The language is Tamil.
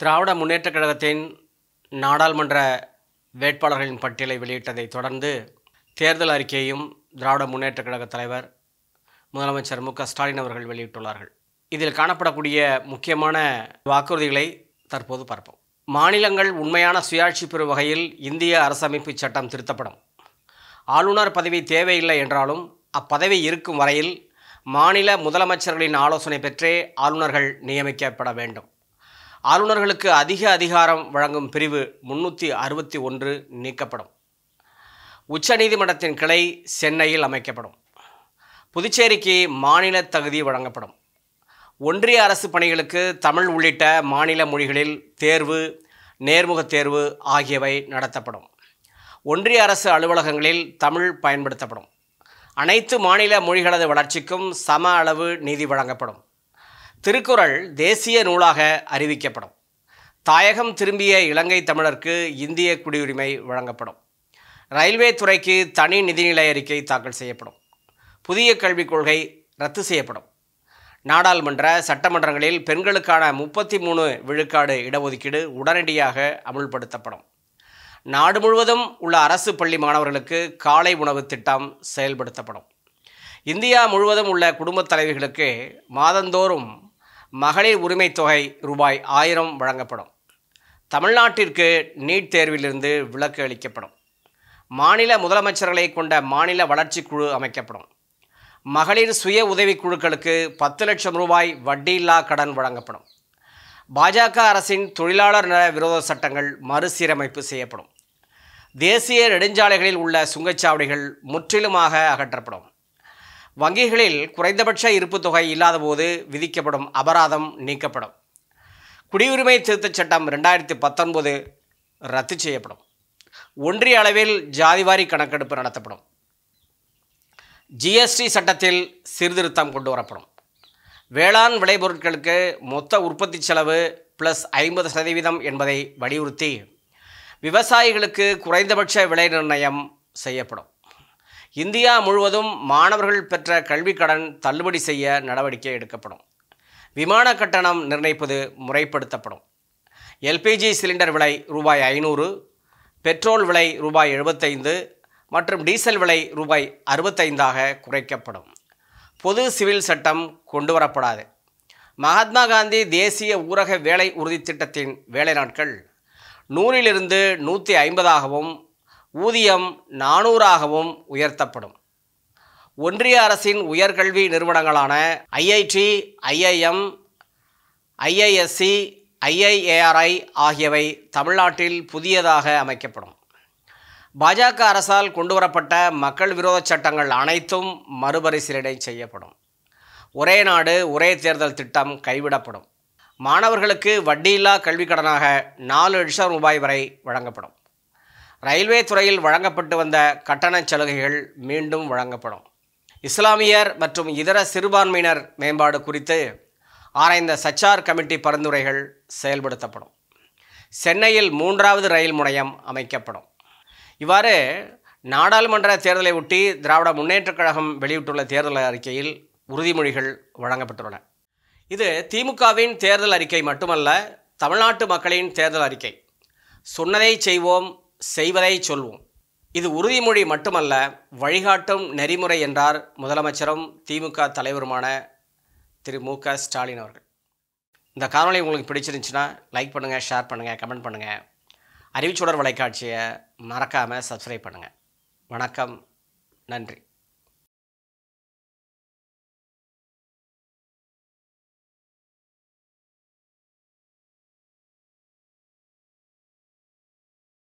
திராவிட முன்னேற்றக் கழகத்தின் நாடாளுமன்ற வேட்பாளர்களின் பட்டியலை வெளியிட்டதைத் தொடர்ந்து தேர்தல் அறிக்கையையும் திராவிட முன்னேற்றக் கழக தலைவர் முதலமைச்சர் ஸ்டாலின் அவர்கள் வெளியிட்டுள்ளார்கள். இதில் காணப்படக்கூடிய முக்கியமான வாக்குறுதிகளை தற்போது பார்ப்போம். மாநிலங்கள் உண்மையான சுயாட்சி பெறும் வகையில் இந்திய அரசமைப்பு சட்டம் திருத்தப்படும். ஆளுநர் பதவி தேவையில்லை என்றாலும் அப்பதவி இருக்கும் வரையில் மாநில முதலமைச்சர்களின் ஆலோசனை பெற்றே ஆளுநர்கள் நியமிக்கப்பட வேண்டும். ஆளுநர்களுக்கு அதிக அதிகாரம் வழங்கும் பிரிவு 361 நீக்கப்படும். உச்சநீதிமன்றத்தின் கிளை சென்னையில் அமைக்கப்படும். புதுச்சேரிக்கு மாநில தகுதி வழங்கப்படும். ஒன்றிய அரசு பணிகளுக்கு தமிழ் உள்ளிட்ட மாநில மொழிகளில் தேர்வு, நேர்முகத் தேர்வு ஆகியவை நடத்தப்படும். ஒன்றிய அரசு அலுவலகங்களில் தமிழ் பயன்படுத்தப்படும். அனைத்து மாநில மொழிகளது வளர்ச்சிக்கும் சம அளவு நிதி வழங்கப்படும். திருக்குறள் தேசிய நூலாக அறிவிக்கப்படும். தாயகம் திரும்பிய இலங்கை தமிழருக்கு இந்திய குடியுரிமை வழங்கப்படும். ரயில்வே துறைக்கு தனி நிதிநிலை அறிக்கை தாக்கல் செய்யப்படும். புதிய கல்விக் கொள்கை ரத்து செய்யப்படும். நாடாளுமன்ற சட்டமன்றங்களில் பெண்களுக்கான 33 விழுக்காடு இடஒதுக்கீடு உடனடியாக அமுல்படுத்தப்படும். நாடு முழுவதும் உள்ள அரசு பள்ளி மாணவர்களுக்கு காலை உணவு திட்டம் செயல்படுத்தப்படும். இந்தியா முழுவதும் உள்ள குடும்பத் தலைவிகளுக்கு மாதந்தோறும் மகளிர் உரிமைத் தொகை ரூபாய் 1000 வழங்கப்படும். தமிழ்நாட்டிற்கு நீட் தேர்விலிருந்து விலக்கு அளிக்கப்படும். மாநில முதலமைச்சர்களை கொண்ட மாநில வளர்ச்சி குழு அமைக்கப்படும். மகளிர் சுய உதவிக்குழுக்களுக்கு 10 லட்சம் ரூபாய் வட்டியில்லா கடன் வழங்கப்படும். பாஜக அரசின் தொழிலாளர் நல விரோத சட்டங்கள் மறுசீரமைப்பு செய்யப்படும். தேசிய நெடுஞ்சாலைகளில் உள்ள சுங்கச்சாவடிகள் முற்றிலுமாக அகற்றப்படும். வங்கிகளில் குறைந்தபட்ச இருப்பு தொகை இல்லாதபோது விதிக்கப்படும் அபராதம் நீக்கப்படும். குடியுரிமை திருத்தச் சட்டம் 2019 ரத்து செய்யப்படும். ஒன்றிய அளவில் ஜாதிவாரி கணக்கெடுப்பு நடத்தப்படும். ஜிஎஸ்டி சட்டத்தில் சீர்திருத்தம் கொண்டு வரப்படும். வேளாண் விளைபொருட்களுக்கு மொத்த உற்பத்தி செலவு ப்ளஸ் 50% என்பதை வலியுறுத்தி விவசாயிகளுக்கு குறைந்தபட்ச விலை நிர்ணயம் செய்யப்படும். இந்தியா முழுவதும் மாணவர்கள் பெற்ற கல்விக் கடன் தள்ளுபடி செய்ய நடவடிக்கை எடுக்கப்படும். விமான கட்டணம் நிர்ணயிப்பது முறைப்படுத்தப்படும். எல்பிஜி சிலிண்டர் விலை ரூபாய் 500, பெட்ரோல் விலை ரூபாய் 75 மற்றும் டீசல் விலை ரூபாய் 65 குறைக்கப்படும். பொது சிவில் சட்டம் கொண்டு வரப்படாது. மகாத்மா காந்தி தேசிய ஊரக வேலை உறுதி திட்டத்தின் வேலை நாட்கள் 100லிருந்து 150ஆகவும் ஊதியம் 400ஆகவும் உயர்த்தப்படும். ஒன்றிய அரசின் உயர்கல்வி நிறுவனங்களான ஐஐடி, ஐஐஎம், ஐஐஎஸ்சி, ஐஐஏஆர்ஐ ஆகியவை தமிழ்நாட்டில் புதியதாக அமைக்கப்படும். பாஜக அரசால் கொண்டுவரப்பட்ட மக்கள் விரோத சட்டங்கள் அனைத்தும் மறுபரிசீலனை செய்யப்படும். ஒரே நாடு ஒரே தேர்தல் திட்டம் கைவிடப்படும். மாணவர்களுக்கு வட்டியில்லா கல்விக் கடனாக 4 லட்சம் ரூபாய் வரை வழங்கப்படும். ரயில்வே துறையில் வழங்கப்பட்டு வந்த கட்டணச் சலுகைகள் மீண்டும் வழங்கப்படும். இஸ்லாமியர் மற்றும் இதர சிறுபான்மையினர் மேம்பாடு குறித்து ஆராய்ந்த சச்சார் கமிட்டி பரிந்துரைகள் செயல்படுத்தப்படும். சென்னையில் 3வது ரயில் முனையம் அமைக்கப்படும். இவ்வாறு நாடாளுமன்ற தேர்தலை ஒட்டி திராவிட முன்னேற்றக் கழகம் வெளியிட்டுள்ள தேர்தல் அறிக்கையில் உறுதிமொழிகள் வழங்கப்பட்டுள்ளன. இது திமுகவின் தேர்தல் அறிக்கை மட்டுமல்ல, தமிழ்நாட்டு மக்களின் தேர்தல் அறிக்கை. சொன்னதை செய்வோம், செய்வதை சொல்வோம். இது உறுதிமொழி மட்டுமல்ல, வழிகாட்டும் நெறிமுறை என்றார் முதலமைச்சரும் திமுக தலைவருமான திரு ஸ்டாலின் அவர்கள். இந்த காணொளி உங்களுக்கு பிடிச்சிருந்துச்சுன்னா லைக் பண்ணுங்கள், ஷேர் பண்ணுங்கள், கமெண்ட் பண்ணுங்கள். அறிவுச்சுடர் வலைக்காட்சியை மறக்காமல் சப்ஸ்கிரைப் பண்ணுங்கள். வணக்கம், நன்றி.